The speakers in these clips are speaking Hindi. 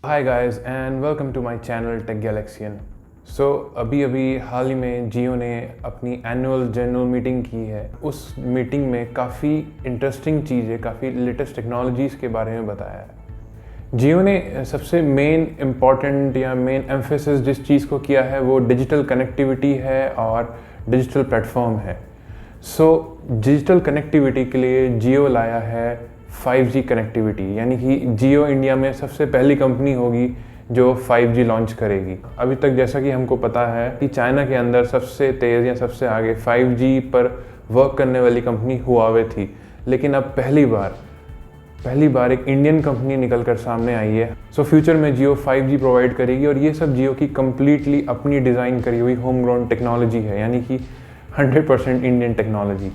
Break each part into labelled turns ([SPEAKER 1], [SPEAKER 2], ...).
[SPEAKER 1] Hi guys and welcome to my channel Tech Galaxian. अभी हाल ही में जियो ने अपनी एनुअल जनरल मीटिंग की है। उस मीटिंग में काफ़ी इंटरेस्टिंग चीज़ें, काफ़ी लेटेस्ट टेक्नोलॉजीज़ के बारे में बताया है। जियो ने सबसे मेन इम्पॉर्टेंट या मेन एम्फेसिस जिस चीज़ को किया है वो डिजिटल कनेक्टिविटी है और डिजिटल प्लेटफॉर्म है। डिजिटल कनेक्टिविटी के लिए जियो लाया है 5G कनेक्टिविटी, यानी कि जियो इंडिया में सबसे पहली कंपनी होगी जो 5G लॉन्च करेगी। अभी तक जैसा कि हमको पता है कि चाइना के अंदर सबसे तेज़ या सबसे आगे 5G पर वर्क करने वाली कंपनी हुआवे थी, लेकिन अब पहली बार एक इंडियन कंपनी निकल कर सामने आई है। फ्यूचर में जियो 5G प्रोवाइड करेगी और ये सब जियो की कम्प्लीटली अपनी डिज़ाइन करी हुई होम ग्राउंड टेक्नोलॉजी है, यानी कि 100% Indian technology.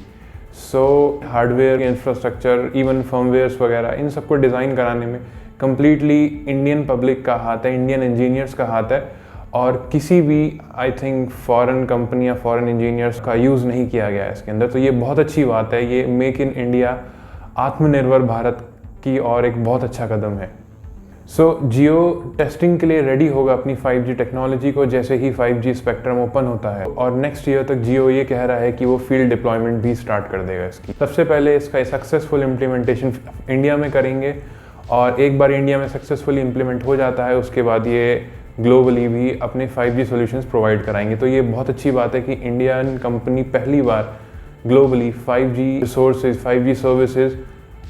[SPEAKER 1] Hardware, infrastructure, even firmwares वगैरह, इन सबको डिज़ाइन कराने में कम्प्लीटली इंडियन पब्लिक का हाथ है, इंडियन इंजीनियर्स का हाथ है और किसी भी आई थिंक फॉरेन कंपनी या फॉरेन इंजीनियर्स का यूज़ नहीं किया गया है इसके अंदर। तो ये बहुत अच्छी बात है। ये मेक इन इंडिया, आत्मनिर्भर भारत की और एक बहुत अच्छा कदम है। जियो टेस्टिंग के लिए रेडी होगा अपनी 5G टेक्नोलॉजी को जैसे ही 5G स्पेक्ट्रम ओपन होता है, और नेक्स्ट ईयर तक जियो ये कह रहा है कि वो फील्ड डिप्लॉयमेंट भी स्टार्ट कर देगा इसकी। सबसे पहले इसका सक्सेसफुल इम्प्लीमेंटेशन इंडिया में करेंगे और एक बार इंडिया में सक्सेसफुली इम्प्लीमेंट हो जाता है उसके बाद ये ग्लोबली भी अपने 5G सॉल्यूशंस प्रोवाइड कराएंगे। तो ये बहुत अच्छी बात है कि इंडियन कंपनी पहली बार globally 5G resources, 5G services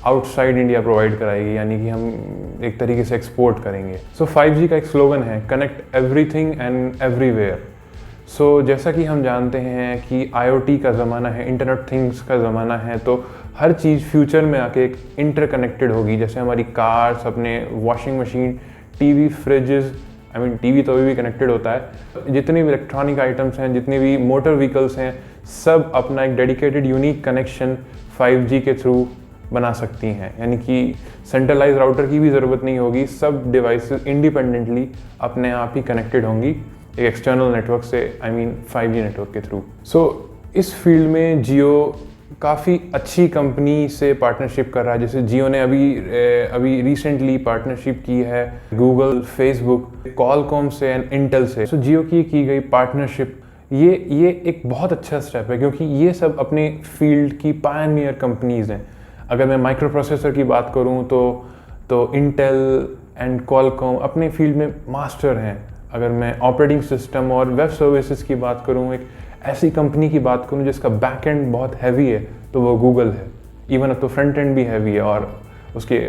[SPEAKER 1] outside India provide कराएगी, यानी कि हम एक तरीके से एक्सपोर्ट करेंगे। 5G का एक स्लोगन है, कनेक्ट एवरीथिंग एंड एवरीवेयर। जैसा कि हम जानते हैं कि IoT का ज़माना है, इंटरनेट थिंग्स का ज़माना है, तो हर चीज़ फ्यूचर में आके एक इंटरकनेक्टेड होगी। जैसे हमारी कार्स, अपने washing machine, TV, freezes, TV तो अभी भी कनेक्टेड होता है। जितने भी इलेक्ट्रॉनिक आइटम्स हैं, जितने भी मोटर व्हीकल्स हैं, सब अपना एक डेडिकेटेड यूनिक कनेक्शन 5G के थ्रू बना सकती हैं, यानी कि सेंट्रलाइज राउटर की भी ज़रूरत नहीं होगी। सब डिवाइसेस इंडिपेंडेंटली अपने आप ही कनेक्टेड होंगी एक एक्सटर्नल नेटवर्क से, 5G नेटवर्क के थ्रू। इस फील्ड में जियो काफ़ी अच्छी कंपनी से पार्टनरशिप कर रहा है। जैसे जियो ने अभी रिसेंटली पार्टनरशिप की है गूगल, फेसबुक, कॉलकॉम से एंड इंटेल से। जियो की गई पार्टनरशिप ये एक बहुत अच्छा स्टेप है, क्योंकि ये सब अपने फील्ड की पायनियर कंपनीज हैं। अगर मैं माइक्रो प्रोसेसर की बात करूं तो इंटेल एंड कॉलकॉम अपने फील्ड में मास्टर हैं। अगर मैं ऑपरेटिंग सिस्टम और वेब सर्विसेज की बात करूं, एक ऐसी कंपनी की बात करूं जिसका बैक एंड बहुत हैवी है, तो वो गूगल है। इवन अब तो फ्रंट एंड भी हैवी है, और उसके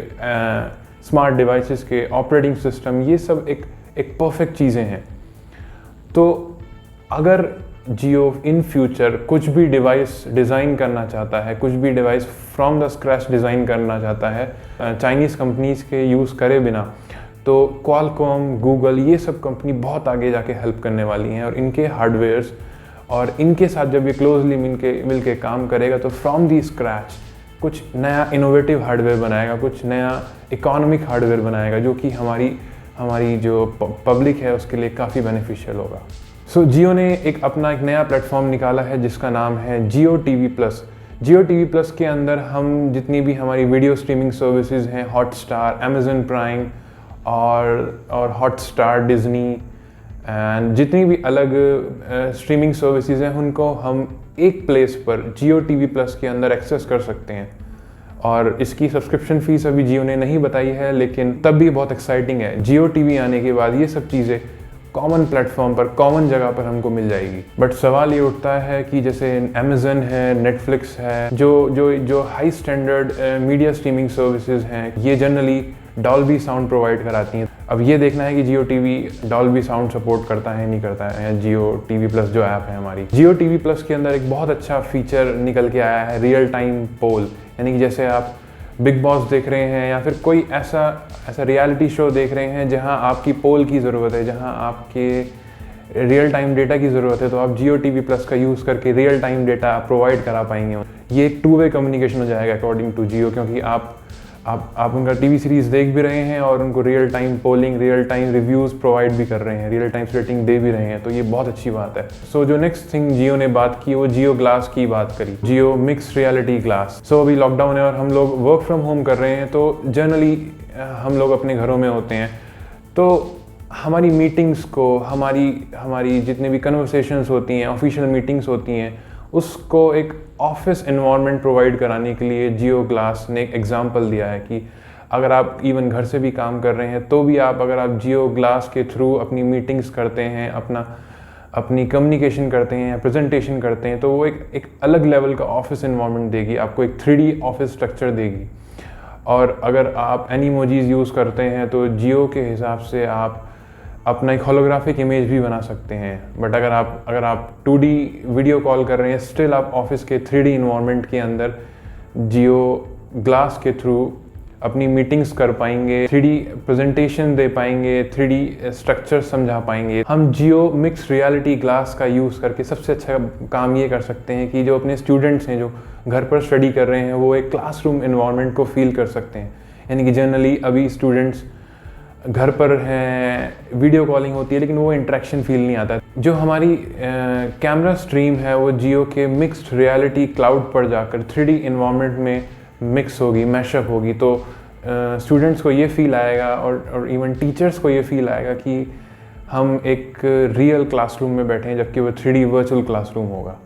[SPEAKER 1] स्मार्ट डिवाइसेस के ऑपरेटिंग सिस्टम, ये सब एक परफेक्ट चीज़ें हैं। तो अगर जियो इन फ्यूचर कुछ भी डिवाइस डिज़ाइन करना चाहता है, कुछ भी device from the scratch design करना चाहता है चाइनीज़ कंपनीज़ के यूज़ करे बिना, तो क्वालकॉम, गूगल, ये सब कंपनी बहुत आगे जाके हेल्प करने वाली हैं। और इनके हार्डवेयर्स और इनके साथ जब ये क्लोजली मिल के काम करेगा तो फ्रॉम दी स्क्रैच कुछ नया इनोवेटिव हार्डवेयर बनाएगा, कुछ नया इकोनॉमिक हार्डवेयर बनाएगा, जो कि हमारी जो पब्लिक है उसके लिए काफ़ी बेनिफिशियल होगा। जियो ने अपना एक नया प्लेटफॉर्म निकाला है जिसका नाम है जियो टीवी प्लस। जियो टीवी प्लस के अंदर हम जितनी भी हमारी वीडियो स्ट्रीमिंग सर्विसेज हैं, हॉटस्टार, अमेज़न प्राइम और हॉटस्टार, डिज़नी एंड जितनी भी अलग स्ट्रीमिंग सर्विसेज हैं, उनको हम एक प्लेस पर जियो टीवी प्लस के अंदर एक्सेस कर सकते हैं। और इसकी सब्सक्रिप्शन फ़ीस अभी जियो ने नहीं बताई है, लेकिन तब भी बहुत एक्साइटिंग है। जियो टीवी आने के बाद ये सब चीज़ें कॉमन प्लेटफॉर्म पर, कॉमन जगह पर हमको मिल जाएगी। बट सवाल ये उठता है कि जैसे अमेज़न है, नेटफ्लिक्स है, जो high standard media streaming services हैं, ये जनरली डॉल्बी साउंड प्रोवाइड कराती हैं। अब ये देखना है कि जियो टीवी डॉल्बी साउंड सपोर्ट करता है नहीं करता है, या जियो टीवी प्लस जो ऐप है हमारी। जियो टीवी प्लस के अंदर एक बहुत अच्छा फीचर निकल के आया है, रियल टाइम पोल, यानी कि जैसे आप बिग बॉस देख रहे हैं या फिर कोई ऐसा रियलिटी शो देख रहे हैं जहां आपकी पोल की ज़रूरत है, जहां आपके रियल टाइम डेटा की ज़रूरत है, तो आप जियो टीवी प्लस का यूज़ करके रियल टाइम डेटा प्रोवाइड करा पाएंगे। ये एक 2 वे कम्युनिकेशन हो जाएगा अकॉर्डिंग टू जियो, क्योंकि आप उनका टीवी सीरीज़ देख भी रहे हैं और उनको real time polling, real time reviews provide भी कर रहे हैं, रियल टाइम रेटिंग दे भी रहे हैं, तो ये बहुत अच्छी बात है। जो नेक्स्ट थिंग जियो ने बात की वो जियो ग्लास की बात करी, जियो मिक्स रियलिटी ग्लास। अभी लॉकडाउन है और हम लोग वर्क फ्रॉम होम कर रहे हैं, तो जनरली हम लोग अपने घरों में होते हैं, तो हमारी मीटिंग्स को, हमारी जितने भी कन्वर्सेशंस होती हैं, ऑफिशियल मीटिंग्स होती हैं, उसको एक ऑफिस एनवायरनमेंट प्रोवाइड कराने के लिए जियो ग्लास ने एक एग्जांपल दिया है कि अगर आप इवन घर से भी काम कर रहे हैं तो भी अगर आप जियो ग्लास के थ्रू अपनी मीटिंग्स करते हैं, अपनी कम्युनिकेशन करते हैं, प्रेजेंटेशन करते हैं, तो वो एक अलग लेवल का ऑफिस एनवायरनमेंट देगी, आपको एक 3D ऑफिस स्ट्रक्चर देगी। और अगर आप एनिमोजीज यूज़ करते हैं तो जियो के हिसाब से आप अपना एक होलोग्राफिक इमेज भी बना सकते हैं। बट अगर आप 2D वीडियो कॉल कर रहे हैं, स्टिल आप ऑफिस के 3D इन्वायरमेंट के अंदर जियो ग्लास के थ्रू अपनी मीटिंग्स कर पाएंगे, 3D प्रेजेंटेशन दे पाएंगे, 3D स्ट्रक्चर समझा पाएंगे। हम जियो मिक्स रियलिटी ग्लास का यूज़ करके सबसे अच्छा काम ये कर सकते हैं कि जो अपने स्टूडेंट्स हैं जो घर पर स्टडी कर रहे हैं वो एक क्लासरूम इन्वायरमेंट को फील कर सकते हैं। यानी कि जनरली अभी स्टूडेंट्स घर पर हैं, वीडियो कॉलिंग होती है लेकिन वो इंटरेक्शन फील नहीं आता। जो हमारी कैमरा स्ट्रीम है वो जियो के मिक्स्ड रियलिटी क्लाउड पर जाकर 3D इन्वायरमेंट में मिक्स होगी, मैशअप होगी, तो स्टूडेंट्स को ये फील आएगा और इवन टीचर्स को ये फील आएगा कि हम एक रियल क्लासरूम में बैठे हैं जबकि वो 3D वर्चुअल क्लासरूम होगा।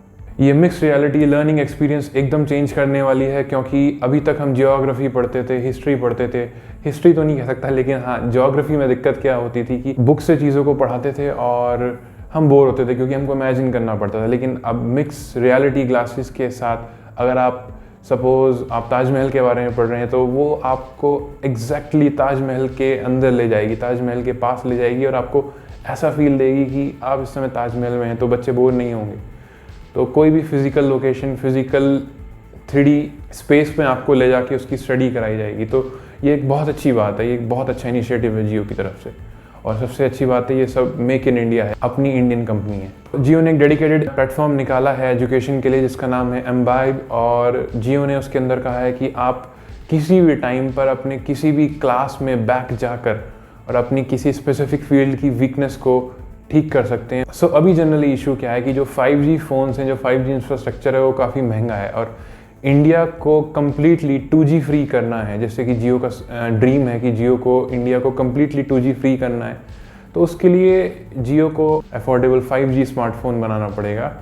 [SPEAKER 1] ये मिक्स रियलिटी लर्निंग एक्सपीरियंस एकदम चेंज करने वाली है, क्योंकि अभी तक हम जियोग्राफी पढ़ते थे, हिस्ट्री पढ़ते थे। हिस्ट्री तो नहीं कह सकता लेकिन हाँ, जियोग्राफी में दिक्कत क्या होती थी कि बुक से चीज़ों को पढ़ाते थे और हम बोर होते थे क्योंकि हमको इमेजिन करना पड़ता था। लेकिन अब मिक्स रियलिटी ग्लासेस के साथ अगर आप सपोज़ आप ताजमहल के बारे में पढ़ रहे हैं तो वो आपको एग्जैक्टली ताजमहल के अंदर ले जाएगी, ताजमहल के पास ले जाएगी और आपको ऐसा फील देगी कि आप इस समय ताजमहल में हैं, तो बच्चे बोर नहीं होंगे। तो कोई भी physical location, physical 3D space में आपको ले जाके उसकी स्टडी कराई जाएगी। तो ये एक बहुत अच्छी बात है, ये एक बहुत अच्छा इनिशिएटिव है जियो की तरफ से। और सबसे अच्छी बात है ये सब मेक इन इंडिया है, अपनी इंडियन कंपनी है। जियो ने एक डेडिकेटेड प्लेटफॉर्म निकाला है एजुकेशन के लिए जिसका नाम है एम्बाइब, और जियो ने उसके अंदर कहा है कि आप किसी भी टाइम पर अपने किसी भी क्लास में बैक जाकर और अपनी किसी स्पेसिफिक फील्ड की वीकनेस को ठीक कर सकते हैं। सो अभी जनरली इशू क्या है कि जो 5G फ़ोन्स हैं, जो 5G इंफ्रास्ट्रक्चर है वो काफ़ी महंगा है और इंडिया को कम्प्लीटली 2G फ्री करना है, जैसे कि जियो का ड्रीम है कि जियो को इंडिया को कम्प्लीटली 2G फ्री करना है। तो उसके लिए जियो को अफोर्डेबल 5G स्मार्टफोन बनाना पड़ेगा।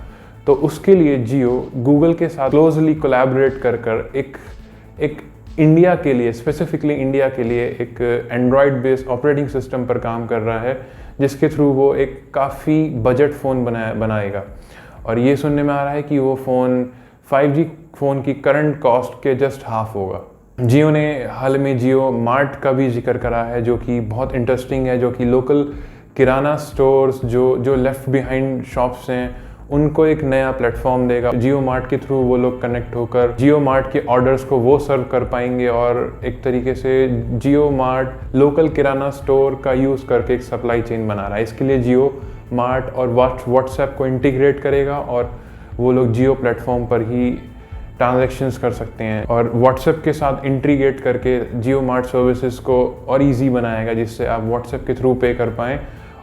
[SPEAKER 1] तो उसके लिए जियो गूगल के साथ क्लोजली कोलैबोरेट कर एक इंडिया के लिए, स्पेसिफिकली इंडिया के लिए एक एंड्रॉयड बेस्ड ऑपरेटिंग सिस्टम पर काम कर रहा है जिसके थ्रू वो एक काफ़ी बजट फ़ोन बनाएगा। और ये सुनने में आ रहा है कि वो फ़ोन 5G फ़ोन की करंट कॉस्ट के जस्ट हाफ होगा। जियो ने हाल में जियो मार्ट का भी जिक्र करा है जो कि बहुत इंटरेस्टिंग है, जो कि लोकल किराना स्टोर्स जो लेफ्ट बिहाइंड शॉप्स हैं उनको एक नया प्लेटफॉर्म देगा। जियो मार्ट के थ्रू वो लोग कनेक्ट होकर जियो मार्ट के ऑर्डर्स को वो सर्व कर पाएंगे और एक तरीके से जियो मार्ट लोकल किराना स्टोर का यूज़ करके एक सप्लाई चेन बना रहा है। इसके लिए जियो मार्ट और व्हाट्सएप को इंटीग्रेट करेगा और वो लोग जियो प्लेटफॉर्म पर ही ट्रांजैक्शंस कर सकते हैं और व्हाट्सएप के साथ इंटीग्रेट करके जियो मार्ट सर्विसेज को और इजी बनाएगा जिससे आप व्हाट्सएप के थ्रू पे कर पाएँ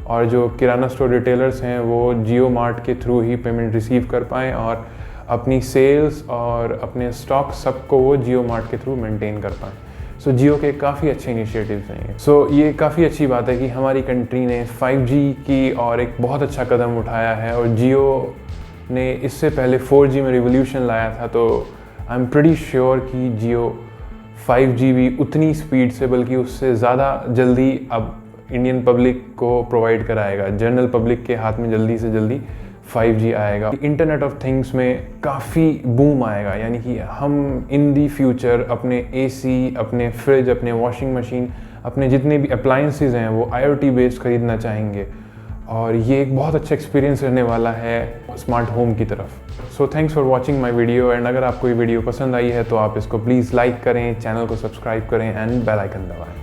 [SPEAKER 1] और जो किराना स्टोर रिटेलर्स हैं वो जियो मार्ट के थ्रू ही पेमेंट रिसीव कर पाएँ और अपनी सेल्स और अपने स्टॉक सबको वो जियो मार्ट के थ्रू मेंटेन कर पाएँ। सो जियो के काफ़ी अच्छे इनिशिएटिव्स हैं। सो ये काफ़ी अच्छी बात है कि हमारी कंट्री ने 5G की और एक बहुत अच्छा कदम उठाया है और जियो ने इससे पहले 4G में रिवोल्यूशन लाया था। तो आई एम प्रीटी श्योर कि जियो 5G भी उतनी स्पीड से बल्कि उससे ज़्यादा जल्दी अब इंडियन पब्लिक को प्रोवाइड कराएगा। जनरल पब्लिक के हाथ में जल्दी से जल्दी 5G आएगा। इंटरनेट ऑफ थिंग्स में काफ़ी बूम आएगा, यानी कि हम इन दी फ्यूचर अपने AC, अपने फ्रिज, अपने वॉशिंग मशीन, अपने जितने भी अप्लायंसेस हैं वो IoT बेस्ड खरीदना चाहेंगे और ये एक बहुत अच्छा एक्सपीरियंस रहने वाला है स्मार्ट होम की तरफ। So thanks for watching my video and अगर आपको ये वीडियो पसंद आई है तो आप इसको प्लीज़ लाइक करें, चैनल को सब्सक्राइब करें एंड बेल आइकन दबाएं।